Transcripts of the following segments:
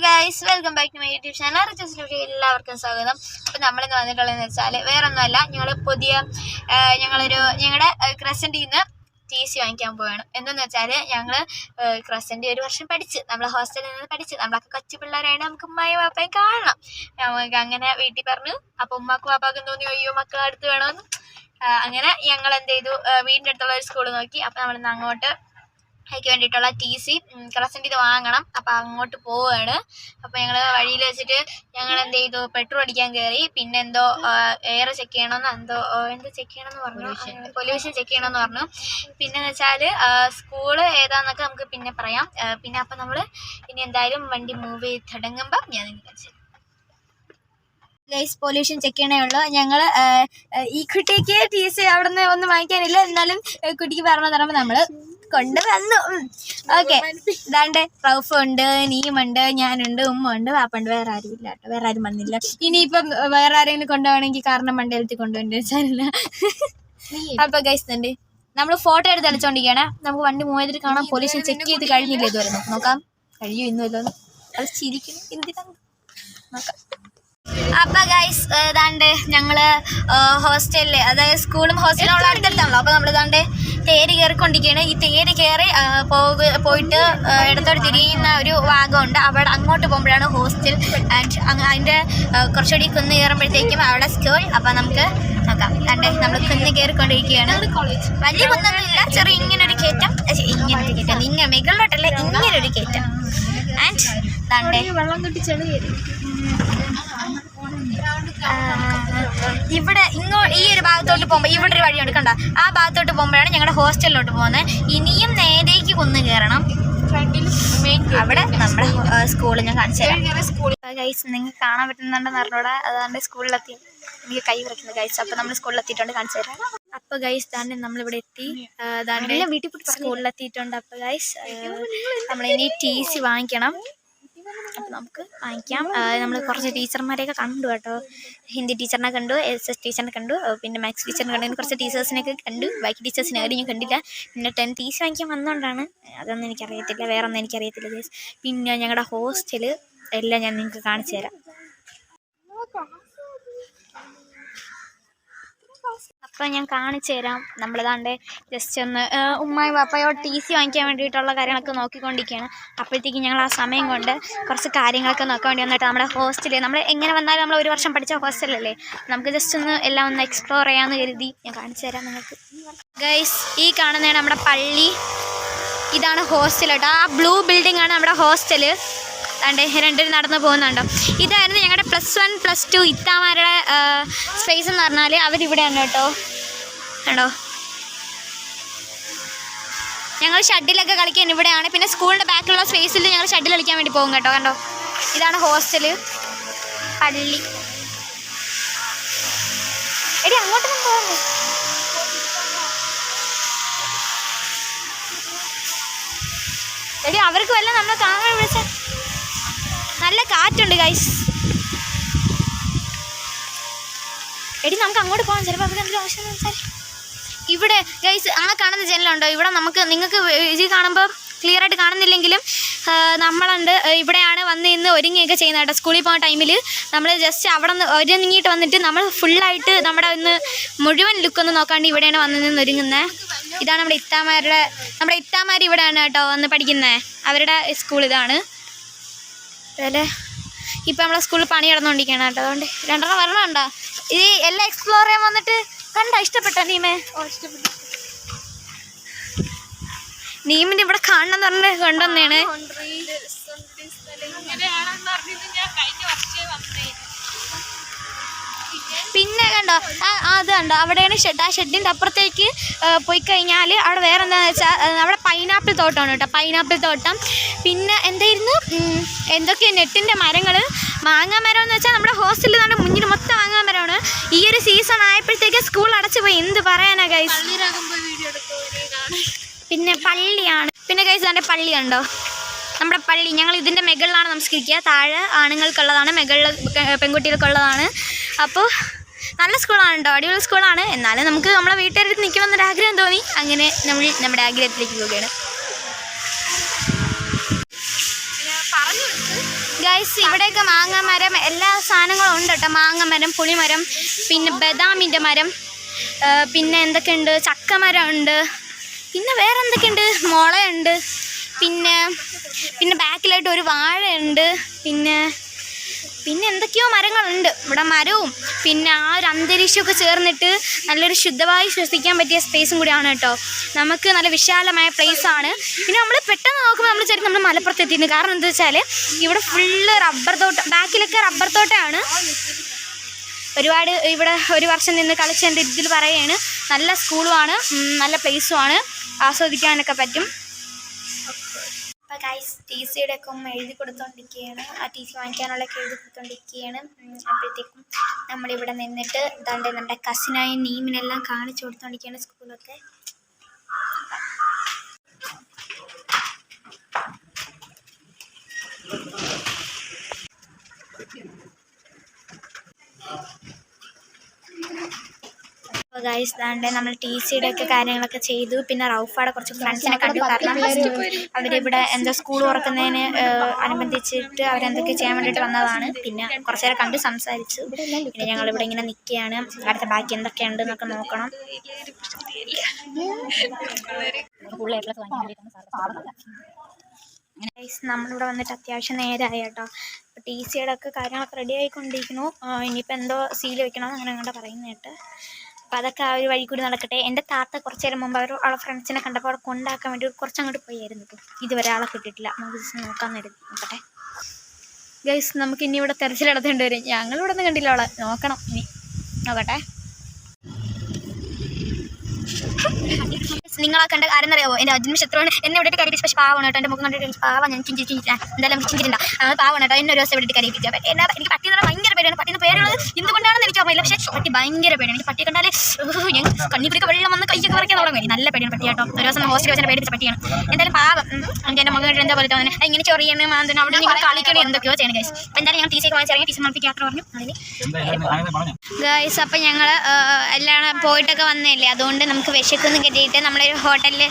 Guys, welcome back to my YouTube channel. റിച്ചസിലേക്ക് എല്ലാവർക്കും സ്വാഗതം. അപ്പോൾ നമ്മളിന്ന് വന്നിട്ടുള്ളതെന്ന് വെച്ചാൽ വേറൊന്നുമല്ല, ഞങ്ങളുടെ ക്രസൻറ്റിൽ നിന്ന് TC വാങ്ങിക്കാൻ പോവുകയാണ്. എന്തെന്ന് വെച്ചാൽ ഞങ്ങൾ ക്രസൻറ്റ് ഒരു വർഷം പഠിച്ച്, നമ്മൾ ഹോസ്റ്റലിൽ നിന്ന് പഠിച്ച്, നമ്മളൊക്കെ കൊച്ചു പിള്ളേരായിട്ട് നമുക്ക് ഉമ്മയും പാപ്പയും കാണണം. നമുക്ക് അങ്ങനെ വീട്ടിൽ പറഞ്ഞു. അപ്പോൾ ഉമ്മാക്കും പാപ്പാക്കും തോന്നി അയ്യോ മക്കളെ അടുത്ത് വേണമെന്ന്. അങ്ങനെ ഞങ്ങൾ എന്ത് ചെയ്തു, വീടിൻ്റെ അടുത്തുള്ള ഒരു സ്കൂൾ നോക്കി. അപ്പോൾ നമ്മളിന്ന് അങ്ങോട്ട് അതിന് വേണ്ടിയിട്ടുള്ള TC ക്രസൻറ്റ് ഇത് വാങ്ങണം. അപ്പോൾ അങ്ങോട്ട് പോവുകയാണ്. അപ്പോൾ ഞങ്ങൾ വഴിയിൽ വെച്ചിട്ട് ഞങ്ങൾ എന്ത് ചെയ്തു, പെട്രോൾ അടിക്കാൻ കയറി. പിന്നെ എന്തോ എയർ ചെക്ക് ചെയ്യണമെന്ന് ചെക്ക് ചെയ്യണമെന്ന് പറഞ്ഞു, പൊല്യൂഷൻ ചെക്ക് ചെയ്യണമെന്ന് പറഞ്ഞു. പിന്നെന്ന് വെച്ചാൽ സ്കൂള് ഏതാന്നൊക്കെ നമുക്ക് പിന്നെ പറയാം. പിന്നെ അപ്പം നമ്മൾ ഇനി എന്തായാലും വണ്ടി മൂവ് ചെയ്ത് തുടങ്ങുമ്പം ഞാൻ നിങ്ങൾക്ക് ഗൈസ് പൊല്യൂഷൻ ചെക്ക് ചെയ്യണേ ഉള്ളൂ. ഞങ്ങൾ ഈ കുട്ടിക്ക് TC അവിടെ നിന്ന് ഒന്നും വാങ്ങിക്കാനില്ല, എന്നാലും കുട്ടിക്ക് പറഞ്ഞു തരുമ്പോൾ നമ്മൾ കൊണ്ടുവന്നു. ഓക്കെ, ഇതാണ്ട് റൗഫുണ്ട്, നീയുമുണ്ട്, ഞാനുണ്ട്, ഉമ്മ ഉണ്ട്, പാപ്പുണ്ട്. വേറെ ആരും ഇല്ല കേട്ടോ, വേറെ ആരും വന്നില്ല. ഇനിയിപ്പം വേറെ ആരെങ്കിലും കൊണ്ടുപോകണമെങ്കിൽ കാരണം മണ്ടയിലെത്തി കൊണ്ടുപോകേണ്ടി വെച്ചാലില്ല. അപ്പൊ ഗൈസ് ഉണ്ട്, നമ്മൾ ഫോട്ടോ എടുത്ത് കളിച്ചോണ്ടിരിക്കുകയാണ്. നമുക്ക് വണ്ടി മൂവ് ചെയ്തിട്ട് കാണാം. പൊല്യൂഷൻ ചെക്ക് ചെയ്ത് കഴിഞ്ഞില്ല ഇതുവരെ. നോക്കാം കഴിയും ഇന്നുമല്ലോ. അത് ചിരിക്കണം, എന്തിനാണ് നോക്കാം. അപ്പൊ ഗൈസ് ഇതാണ്ട് ഞങ്ങള് ഹോസ്റ്റലില്, അതായത് സ്കൂളും ഹോസ്റ്റലും ഉള്ള അടുത്തടുത്താണല്ലോ. അപ്പൊ നമ്മൾ ഇതാണ്ട് തേര് കയറിക്കൊണ്ടിരിക്കുകയാണ്. ഈ തേര് കയറി പോയിട്ട് ഇടത്തോട്ട് തിരിയുന്ന ഒരു ഭാഗമുണ്ട്. അവിടെ അങ്ങോട്ട് പോകുമ്പോഴാണ് ഹോസ്റ്റൽ. ആൻഡ് അതിൻ്റെ കുറച്ചുകൂടി കുന്ന് കയറുമ്പോഴത്തേക്കും അവിടെ സ്കൂൾ. അപ്പൊ നമുക്ക് നോക്കാം. അതെ, നമ്മൾ കുന്ന് കയറിക്കൊണ്ടിരിക്കുകയാണ്. വലിയ കുന്നൊന്നുമില്ല, ചെറിയ ഇങ്ങനൊരു കയറ്റം. ഇങ്ങനൊരു കയറ്റം, ഇങ്ങനെ മുകളിലോട്ടല്ല, ഇങ്ങനൊരു കയറ്റം. ആൻഡ് ദാണ്ടേ ഇവിടെ ഈ ഒരു ഭാഗത്തോട്ട് പോകുമ്പോൾ ഇവിടെ ഒരു വഴി എടുക്കണ്ട. ആ ഭാഗത്തോട്ട് പോകുമ്പോഴാണ് ഞങ്ങളുടെ ഹോസ്റ്റലിലോട്ട് പോകുന്നത്. ഇനിയും നേരേക്ക് കുന്ന് കയറണം. അവിടെ നമ്മുടെ സ്കൂളിൽ ഞാൻ കാണിച്ചു തരാം. ഗൈസ് നിങ്ങൾക്ക് കാണാൻ പറ്റുന്നുണ്ടെന്ന് പറഞ്ഞോടാ. അതാണ്ട് സ്കൂളിലെത്തി, എനിക്ക് കൈ വിറയ്ക്കുന്നത് ഗൈസ്. അപ്പോൾ നമ്മൾ സ്കൂളിലെത്തിയിട്ടുണ്ട്, കാണിച്ചു തരാം. അപ്പോൾ ഗൈസ് താണ്ടെ നമ്മളിവിടെ എത്തി, താണ്ടെ സ്കൂളിലെത്തിയിട്ടുണ്ട്. അപ്പോൾ ഗൈസ് നമ്മളിനി TC വാങ്ങിക്കണം. അപ്പോൾ നമുക്ക് വാങ്ങിക്കാം. നമ്മൾ കുറച്ച് ടീച്ചർമാരെയൊക്കെ കണ്ടു കേട്ടോ. ഹിന്ദി ടീച്ചറിനെ കണ്ടു, SS ടീച്ചറിനെ കണ്ടു, പിന്നെ മാത്സ് ടീച്ചറിനെ കണ്ടു, കുറച്ച് ടീച്ചേഴ്സിനെയൊക്കെ കണ്ടു. ബാക്കി ടീച്ചേഴ്സിനെ ആരും ഞാൻ കണ്ടില്ല. പിന്നെ 10 TC വാങ്ങിക്കാൻ വന്നുകൊണ്ടാണ്. അതൊന്നും എനിക്കറിയത്തില്ല, വേറെ ഒന്നും എനിക്കറിയത്തില്ല ഗൈസ്. പിന്നെ ഞങ്ങളുടെ ഹോസ്റ്റല് എല്ലാം ഞാൻ നിങ്ങൾക്ക് കാണിച്ചു തരാം. അപ്പം ഞാൻ കാണിച്ചു തരാം. നമ്മളിതാണ്ട് ജസ്റ്റ് ഒന്ന് ഉമ്മയും പാപ്പയോ TC വാങ്ങിക്കാൻ വേണ്ടിയിട്ടുള്ള കാര്യങ്ങളൊക്കെ നോക്കിക്കൊണ്ടിരിക്കുകയാണ്. അപ്പോഴത്തേക്കും ഞങ്ങൾ ആ സമയം കൊണ്ട് കുറച്ച് കാര്യങ്ങളൊക്കെ നോക്കാൻ വേണ്ടി വന്നിട്ട് നമ്മുടെ ഹോസ്റ്റലിൽ നമ്മൾ എങ്ങനെ വന്നാലും നമ്മൾ ഒരു വർഷം പഠിച്ച ഹോസ്റ്റലല്ലേ, നമുക്ക് ജസ്റ്റ് ഒന്ന് എല്ലാം ഒന്ന് എക്സ്പ്ലോർ ചെയ്യാമെന്ന് കരുതി ഞാൻ കാണിച്ചു തരാം നിങ്ങൾക്ക്. ഗൈസ് ഈ കാണുന്നതാണ് നമ്മുടെ പള്ളി, ഇതാണ് ഹോസ്റ്റൽ കേട്ടോ. ആ ബ്ലൂ ബിൽഡിംഗ് ആണ് നമ്മുടെ ഹോസ്റ്റല്. അതെ, രണ്ടുപേരും നടന്നു പോകുന്നുണ്ടോ. ഇതായിരുന്നു ഞങ്ങളുടെ +1 +2 ഇത്താമാരുടെ സ്പേസ് എന്ന് പറഞ്ഞാൽ അവരിവിടെയാണ് കേട്ടോ. കണ്ടോ, ഞങ്ങൾ ഷട്ടിലൊക്കെ കളിക്കാൻ ഇവിടെയാണ്. പിന്നെ സ്കൂളിൻ്റെ ബാക്കിലുള്ള സ്പേസിൽ ഞങ്ങൾ ഷട്ടിൽ കളിക്കാൻ വേണ്ടി പോകും കേട്ടോ. കണ്ടോ, ഇതാണ് ഹോസ്റ്റല്, പള്ളി. എടി അങ്ങോട്ടൊന്നും പോകുന്നു. എടി അവർക്ക് വല്ല നമ്മൾ കാണാൻ വിളിച്ച നല്ല കാറ്റുണ്ട് ഗൈസ്. എടി നമുക്ക് അങ്ങോട്ട് പോകാം, ചിലപ്പോൾ അവർക്ക് എന്തെങ്കിലും ആവശ്യം വെച്ചാൽ. ഇവിടെ ഗൈസ് ആ കാണുന്ന ജനലുണ്ടോ, ഇവിടെ നിങ്ങൾക്ക് ഇത് കാണുമ്പോൾ ക്ലിയർ ആയിട്ട് കാണുന്നില്ലെങ്കിലും നമ്മളുണ്ട് ഇവിടെയാണ് വന്ന് ഇന്ന് ഒരുങ്ങിയൊക്കെ ചെയ്യുന്നത് കേട്ടോ. സ്കൂളിൽ പോകുന്ന ടൈമിൽ നമ്മൾ ജസ്റ്റ് അവിടെ നിന്ന് ഒരുങ്ങിയിട്ട് വന്നിട്ട് നമ്മൾ ഫുള്ളായിട്ട് നമ്മുടെ മുഴുവൻ ലുക്കൊന്ന് നോക്കാണ്ട് ഇവിടെയാണ് വന്ന് നിന്ന് ഒരുങ്ങുന്നത്. ഇതാണ് നമ്മുടെ ഇത്താമാർ ഇവിടെയാണ് കേട്ടോ വന്ന് പഠിക്കുന്നത്. അവരുടെ സ്കൂൾ ഇതാണ്. അതുപോലെ ഇപ്പം നമ്മളെ സ്കൂളിൽ പണി നടന്നുകൊണ്ടിരിക്കുകയാണ് കേട്ടോ. അതുകൊണ്ട് 2 വരണമുണ്ടോ ഇത് എല്ലാം എക്സ്പ്ലോർ ചെയ്യാൻ വന്നിട്ട് കണ്ടോ? ഇഷ്ടപ്പെട്ടോ നീമേ? ഇഷ്ടപ്പെട്ടു. നീമിൻ്റെ ഇവിടെ കാണണം എന്ന് പറഞ്ഞ് കൊണ്ടുവന്നതാണ്. പിന്നെ കണ്ടോ അത് കണ്ടോ, അവിടെയാണ് ഷെഡ്. ആ ഷെഡിൻ്റെ അപ്പുറത്തേക്ക് പോയി കഴിഞ്ഞാൽ അവിടെ വേറെ എന്താണെന്ന് വെച്ചാൽ അവിടെ പൈനാപ്പിൾ തോട്ടമാണ് കേട്ടോ, പൈനാപ്പിൾ തോട്ടം. പിന്നെ എന്തായിരുന്നു എന്തൊക്കെ നെറ്റിൻ്റെ മരങ്ങൾ, മാങ്ങാ മരം എന്ന് വെച്ചാൽ നമ്മുടെ ഹോസ്റ്റലിൽ നമ്മുടെ മുന്നിൽ മൊത്തം മാങ്ങാ മരമാണ്. ഈ ഒരു സീസൺ ആയപ്പോഴത്തേക്ക് സ്കൂൾ അടച്ചു പോയി, എന്ത് പറയാനാ ഗൈസ്. പിന്നെ പള്ളിയാണ്. പിന്നെ ഗൈസ് അതിൻ്റെ പള്ളി കണ്ടോ, നമ്മുടെ പള്ളി. ഞങ്ങൾ ഇതിൻ്റെ മുകളിലാണ് നമസ്കരിക്കുക. താഴെ ആണുങ്ങൾക്കുള്ളതാണ്, മുകളിൽ പെൺകുട്ടികൾക്കുള്ളതാണ്. അപ്പോൾ നല്ല സ്കൂളാണ് കേട്ടോ, അടിപൊളി സ്കൂളാണ്. എന്നാലും നമുക്ക് നമ്മളെ വീട്ടുകാരുടെ നിൽക്കണമെന്നൊരാഗ്രഹം തോന്നി, അങ്ങനെ നമ്മൾ നമ്മുടെ ആഗ്രഹത്തിലേക്ക് പോവുകയാണ്. ഗൈസ് ഇവിടെയൊക്കെ മാങ്ങ മരം എല്ലാ സാധനങ്ങളും ഉണ്ട് കേട്ടോ. മാങ്ങ മരം, പുളിമരം, പിന്നെ ബദാമിൻ്റെ മരം, പിന്നെ എന്തൊക്കെയുണ്ട്, ചക്കമരം ഉണ്ട്, പിന്നെ വേറെ എന്തൊക്കെയുണ്ട്, മുളയുണ്ട്, പിന്നെ ബാക്കിലായിട്ട് ഒരു വാഴയുണ്ട്, പിന്നെ എന്തൊക്കെയോ മരങ്ങളുണ്ട് ഇവിടെ. മരവും പിന്നെ ആ ഒരു അന്തരീക്ഷമൊക്കെ ചേർന്നിട്ട് നല്ലൊരു ശുദ്ധമായി ശ്വസിക്കാൻ പറ്റിയ സ്പേസും കൂടിയാണ് കേട്ടോ. നമുക്ക് നല്ല വിശാലമായ പ്ലേസാണ്. പിന്നെ നമ്മൾ പെട്ടെന്ന് നോക്കുമ്പോൾ നമ്മൾ ശരിക്കും നമ്മൾ മലപ്പുറത്ത് എത്തിയിട്ടുണ്ട്. കാരണം എന്താ വെച്ചാൽ ഇവിടെ ഫുള്ള് റബ്ബർ തോട്ടം, ബാക്കിലൊക്കെ റബ്ബർ തോട്ടമാണ്. ഒരുപാട് ഇവിടെ ഒരു വർഷം നിന്ന് കളിച്ചതിൻ്റെ ഇതിൽ പറയുകയാണ്. നല്ല സ്കൂളുമാണ്, നല്ല പ്ലേസുമാണ്, ആസ്വദിക്കാനൊക്കെ പറ്റും. അപ്പോൾ ഗൈസ് TCയുടെ ഒക്കെ എഴുതി കൊടുത്തോണ്ടിരിക്കുകയാണ്. ആ TC വാങ്ങിക്കാനുള്ളതൊക്കെ എഴുതി കൊടുത്തോണ്ടിരിക്കുകയാണ്. അപ്പോഴത്തേക്കും നമ്മളിവിടെ നിന്നിട്ട് ദാണ്ടെ നമ്മുടെ കസിനായ നീമിനെല്ലാം കാണിച്ചു കൊടുത്തോണ്ടിരിക്കുകയാണ് സ്കൂളൊക്കെ. അപ്പോൾ ഗൈസ് ദാണ്ടെ നമ്മൾ TCയുടെ ഒക്കെ കാര്യങ്ങളൊക്കെ ചെയ്തു. പിന്നെ റൗഫാടെ കുറച്ച് ഫ്രണ്ട്സിനെ കണ്ടു. കാരണം അവരിവിടെ എന്തോ സ്കൂൾ തുറക്കുന്നതിന് അനുബന്ധിച്ചിട്ട് അവരെന്തൊക്കെ ചെയ്യാൻ വേണ്ടിയിട്ട് വന്നതാണ്. പിന്നെ കുറച്ച് നേരം കണ്ട് സംസാരിച്ചു. പിന്നെ ഞങ്ങളിവിടെ ഇങ്ങനെ നിൽക്കുകയാണ്. അടുത്ത ബാക്കി എന്തൊക്കെയുണ്ട് എന്നൊക്കെ നോക്കണം. നമ്മളിവിടെ വന്നിട്ട് അത്യാവശ്യം നേരമായി കേട്ടോ. അപ്പോൾ TCയുടെ ഒക്കെ കാര്യങ്ങളൊക്കെ റെഡി ആയിക്കൊണ്ടിരിക്കുന്നു. ഇനിയിപ്പോൾ എന്തോ സീൽ വെക്കണം അങ്ങനെ അങ്ങോട്ട് പറയുന്നത് കേട്ട്. അപ്പോൾ അതൊക്കെ ആ ഒരു വഴി കൂടി നടക്കട്ടെ. എൻ്റെ താത്ത കുറച്ച് നേരം മുമ്പ് അവളെ ഫ്രണ്ട്സിനെ കണ്ടപ്പോൾ അവിടെ കൊണ്ടാക്കാൻ വേണ്ടി കുറച്ചങ്ങോട്ട് പോയായിരുന്നു. ഇപ്പോൾ ഇതുവരെ ആളെ കിട്ടിയിട്ടില്ല. നമുക്ക് ജസ്റ്റ് നോക്കട്ടെ ഗൈസ്. നമുക്ക് ഇനി ഇവിടെ തെരച്ചിൽ നടത്തേണ്ടി വരും. ഞങ്ങളിവിടെ നിന്ന് കണ്ടില്ല അവളെ. നോക്കണം ഇനി, നോക്കട്ടെ. നിങ്ങളെ കണ്ട ആരെന്ന് അറിയാമോ? എൻ്റെ അജിന് ശത്രുവാണ്. എന്നെ ഇവിടെ കരയിപ്പിച്ച്. പക്ഷേ പാവമാണ് കേട്ടോ. എൻ്റെ മുഖം കണ്ടിട്ട് പാവം. ഞാൻ ചിന്തിച്ചില്ല എന്തായാലും ചിന്തിച്ചില്ല. പാവമാണ് കേട്ടോ. എന്നെ ഒരു ദിവസം ഇവിടെ കരയിപ്പിക്കുക. എനിക്ക് പട്ടിയെ ഭയങ്കര പേടിയാണ്. പട്ടിയുടെ പേരുള്ളത് എന്തുകൊണ്ടാണെന്ന് എനിക്ക് അറിയില്ല. പക്ഷേ പട്ടി ഭയങ്കര പേടിയാണ്. എനിക്ക് പട്ടിയെ കണ്ടാൽ ഞാൻ കണ്ണിക്കുടിക്ക് വെള്ളം വന്ന് കയ്യൊക്കെ വരയ്ക്കാൻ തുടങ്ങി. നല്ല പേടിയാണ് പട്ടി കേട്ടോ. ഒരു ദിവസം ഹോസ്റ്റലിൽ വെച്ചാൽ പേടിച്ച പട്ടിയാണ്. എന്തായാലും പാവം. എൻ്റെ മുഖം കണ്ടിട്ട് എന്താ പോലെ തോന്നുന്നത്. ഇങ്ങനെ ചൊറിയാണ് മാന്തണം. അവിടെ നിങ്ങൾ കളിക്കണം എന്തൊക്കെയോ ചെയ്യണം ഗൈസ്. അപ്പോൾ എന്തായാലും ഞാൻ TC വാങ്ങിച്ചിറങ്ങി. TC മണിപ്പിക്ക് യാത്ര പറഞ്ഞു ഗൈസ്. അപ്പം ഞങ്ങൾ എല്ലാം പോയിട്ടൊക്കെ വന്നതല്ലേ, അതുകൊണ്ട് നമുക്ക് വിശക്കൊന്നും കരുതിയിട്ട് നമ്മളൊരു ഹോട്ടലിൽ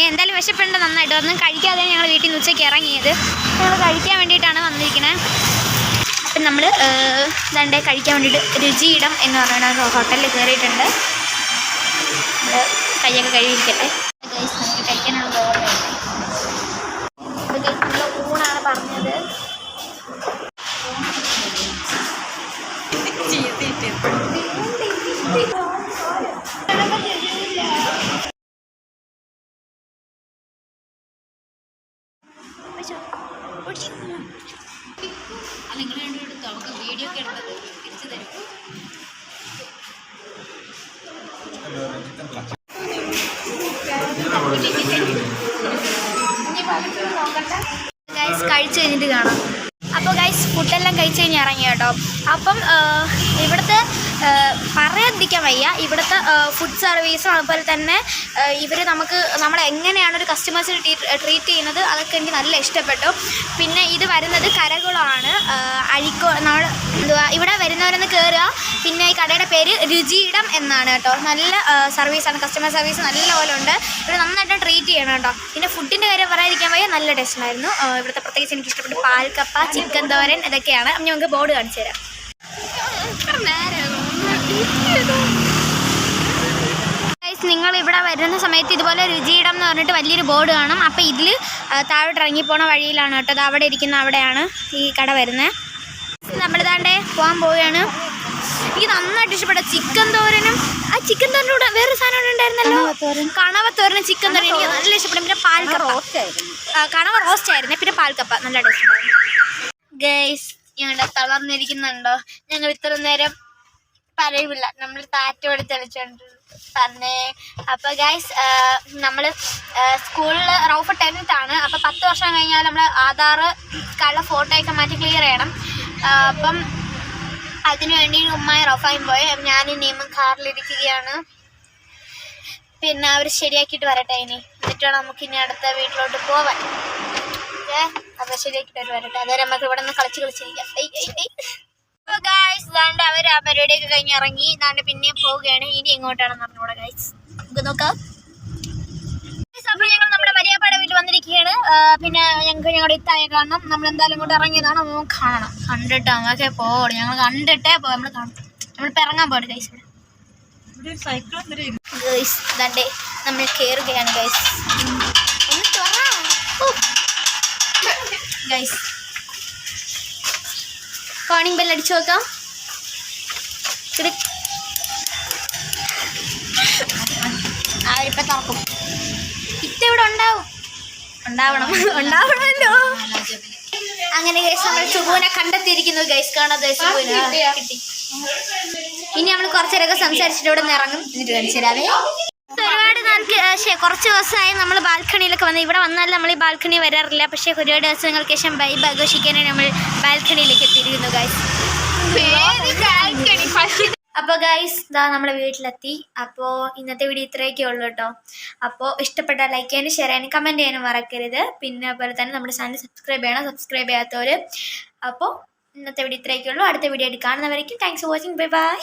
എന്തായാലും വിശപ്പുണ്ട് നന്നായിട്ട്. ഒന്നും കഴിക്കാതെ ഞങ്ങൾ വീട്ടിൽ നിന്ന് ഉച്ചയ്ക്ക് ഇറങ്ങിയത്. ഞങ്ങൾ കഴിക്കാൻ വേണ്ടിയിട്ടാണ് വന്നിരിക്കുന്നത്. അപ്പം നമ്മൾ ദാണ്ടെ കഴിക്കാൻ വേണ്ടിയിട്ട് രുചിയിടം എന്ന് പറയുന്ന ഹോട്ടലിൽ കയറിയിട്ടുണ്ട്. നമ്മൾ കൈയൊക്കെ കഴുകിയിരിക്കട്ടെ ഗൈസ്. നമുക്ക് കഴിക്കാനുള്ള ഓർമ്മയുണ്ട്. ഇത് കഴിക്കുള്ള ഊണാണ് പറഞ്ഞത്. വീഡിയോ ഒക്കെ എടുത്തത് തിരിച്ചു തരും. ഗൈസ് കഴിച്ച് കഴിഞ്ഞിട്ട് കാണാം. അപ്പോൾ ഗൈസ് ഫുഡെല്ലാം കഴിച്ച് കഴിഞ്ഞ് ഇറങ്ങി കേട്ടോ. അപ്പം ഇവിടുത്തെ പറയാതിരിക്കാൻ വയ്യ. ഇവിടുത്തെ ഫുഡ് സർവീസും അതുപോലെ തന്നെ ഇവർ നമ്മളെ എങ്ങനെയാണ് ഒരു കസ്റ്റമേഴ്സിനെ ട്രീറ്റ് ചെയ്യുന്നത് അതൊക്കെ എനിക്ക് നല്ല ഇഷ്ടപ്പെട്ടു. പിന്നെ ഇത് വരുന്നത് കരകുളമാണ്. നമ്മൾ ഇവിടെ വരുന്നവരൊന്ന് കയറുക. പിന്നെ ഈ കടയുടെ പേര് രുചിയിടം എന്നാണ് കേട്ടോ. നല്ല സർവീസാണ്, കസ്റ്റമർ സർവീസ് നല്ല പോലെ ഉണ്ട്. ഇവിടെ നന്നായിട്ട് ട്രീറ്റ് ചെയ്യണം കേട്ടോ. പിന്നെ ഫുഡിൻ്റെ കാര്യം പറയാതിരിക്കാൻ വയ്യ, നല്ല ടേസ്റ്റ് ഉണ്ടായിരുന്നു. ഇവിടുത്തെ പ്രത്യേകിച്ച് എനിക്ക് ഇഷ്ടപ്പെട്ടു പാൽക്കപ്പ, ചിക്കൻ തോരൻ ഇതൊക്കെയാണ്. അപ്പം നമുക്ക് ബോർഡ് കാണിച്ചു തരാം. നിങ്ങൾ ഇവിടെ വരുന്ന സമയത്ത് ഇതുപോലെ രുചിയിടം എന്ന് പറഞ്ഞിട്ട് വലിയൊരു ബോർഡ് കാണും. അപ്പോൾ ഇതിൽ താഴോട്ട് ഇറങ്ങിപ്പോണ വഴിയിലാണ് കേട്ടോ. അത് അവിടെ ഇരിക്കുന്ന അവിടെയാണ് ഈ കട വരുന്നത്. നമ്മൾ താണ്ടെ പോകാൻ പോവുകയാണ്. എനിക്ക് നന്നായിട്ട് ഇഷ്ടപ്പെട്ട ചിക്കൻ തോരനും ആ ചിക്കൻ തോരൻ്റെ കൂടെ വേറൊരു സാധനം ഉണ്ടായിരുന്നല്ലോ, കണവത്തോരനും ചിക്കൻ തോരൻ എനിക്ക് നല്ല ഇഷ്ടപ്പെട്ടു. പിന്നെ കണവ റോസ്റ്റ് ആയിരുന്നു. പിന്നെ പാൽക്കപ്പ നല്ല ടേസ്റ്റ് ഉണ്ടായിരുന്നു. ഗൈസ് ഞങ്ങളുടെ തളർന്നിരിക്കുന്നുണ്ടോ? ഞങ്ങൾ ഇത്ര നേരം പറയില്ല, നമ്മൾ താറ്റോട് തെളിച്ചോണ്ട് തന്നെ. അപ്പോൾ ഗൈസ് നമ്മൾ സ്കൂളിൽ റൗഫ് 10th ആണ്. അപ്പോൾ 10 വർഷം കഴിഞ്ഞാൽ നമ്മൾ ആധാർ കാർഡിലെ ഫോട്ടോയൊക്കെ മാറ്റി ക്ലിയർ ചെയ്യണം. അപ്പം അതിനു വേണ്ടി ഉമ്മായി റൗഫായും പോയി. ഞാനും നീമും കാറിലിരിക്കുകയാണ്. പിന്നെ അവർ ശരിയാക്കിയിട്ട് വരട്ടെ ഇനി, എന്നിട്ട് വേണം നമുക്ക് ഇനി അടുത്ത വീട്ടിലോട്ട് പോവാൻ. അപ്പോൾ ശരിയാക്കിയിട്ട് വരട്ടെ. അതുവരെ നമുക്ക് ഇവിടെ നിന്ന് കളിച്ചിരിക്കാം. അപ്പോൾ ഗൈസ് ഇതാണ്ട് അവർ ആ പരിപാടിയൊക്കെ കഴിഞ്ഞ് ഇറങ്ങി. ഇതാണ്ട് പിന്നെയും പോവുകയാണ്. ഇനി എങ്ങോട്ടാണെന്ന് പറഞ്ഞൂടെ ഗൈസ്, നമുക്ക് നോക്കാം. അപ്പോൾ ഞങ്ങൾ നമ്മുടെ മരിയാപ്പാടെ വീട്ടിൽ വന്നിരിക്കുകയാണ്. പിന്നെ ഞങ്ങൾക്ക് ഞങ്ങളുടെ ഇത്തായെ കാണണം. നമ്മൾ എന്തായാലും ഇങ്ങോട്ട് ഇറങ്ങിയതാണ്. നമ്മൾ കാണണം. കണ്ടിട്ട് അങ്ങൊക്കെ പോകണം. ഞങ്ങൾ കണ്ടിട്ടേ നമ്മൾ കാണും. നമ്മളിപ്പോൾ ഇറങ്ങാൻ പോകണം ഗൈസ്. ഗൈസ് ദാണ്ടേ നമ്മൾ കയറുകയാണ് ഗൈസ്. ഗൈസ് കോണിംഗ് ബെൽ അടിച്ചു നോക്കാം. അവരിപ്പോൾ തുറക്കും. ഇവിടെ ഉണ്ടാവണമല്ലോ. അങ്ങനെ ഗൈസ് നമ്മൾ സുബുവിനെ കണ്ടെത്തിയിരിക്കുന്നു ഗൈസ്. കാണാതെ കിട്ടി. ഇനി നമ്മൾ കുറച്ചേരൊക്കെ സംസാരിച്ചിട്ട് ഇവിടെ നിന്ന് ഇറങ്ങും. എന്നിട്ട് കാണിച്ചുതരാവേ. ഒരുപാട് നാൾക്ക് കുറച്ച് ദിവസമായി നമ്മൾ ബാൽക്കണിയിലൊക്കെ വന്ന് ഇവിടെ വന്നാൽ നമ്മൾ ഈ ബാൽക്കണി വരാറില്ല. പക്ഷേ ഒരുപാട് ദിവസങ്ങൾക്ക് ശേഷം വൈബ് ആഘോഷിക്കാനായി നമ്മൾ ബാൽക്കണിയിലേക്ക് എത്തിയിരിക്കുന്നു ഗൈസ്. അപ്പോൾ ഗൈസ് ഇതാ നമ്മുടെ വീട്ടിലെത്തി. അപ്പോൾ ഇന്നത്തെ വീഡിയോ ഇത്രയൊക്കെ ഉള്ളൂ കേട്ടോ. അപ്പോൾ ഇഷ്ടപ്പെട്ടാൽ ലൈക്ക് ചെയ്യാനും ഷെയർ ചെയ്യാനും കമൻറ്റ് ചെയ്യാനും മറക്കരുത്. പിന്നെ അതുപോലെ തന്നെ നമ്മുടെ ചാനൽ സബ്സ്ക്രൈബ് ചെയ്യണം, സബ്സ്ക്രൈബ് ചെയ്യാത്തവർ. അപ്പോൾ ഇന്നത്തെ വീഡിയോ ഇത്രയൊക്കെ ഉള്ളൂ. അടുത്ത വീഡിയോ ആയിട്ട് കാണുന്നവരേക്കും thanks for watching. Bye by.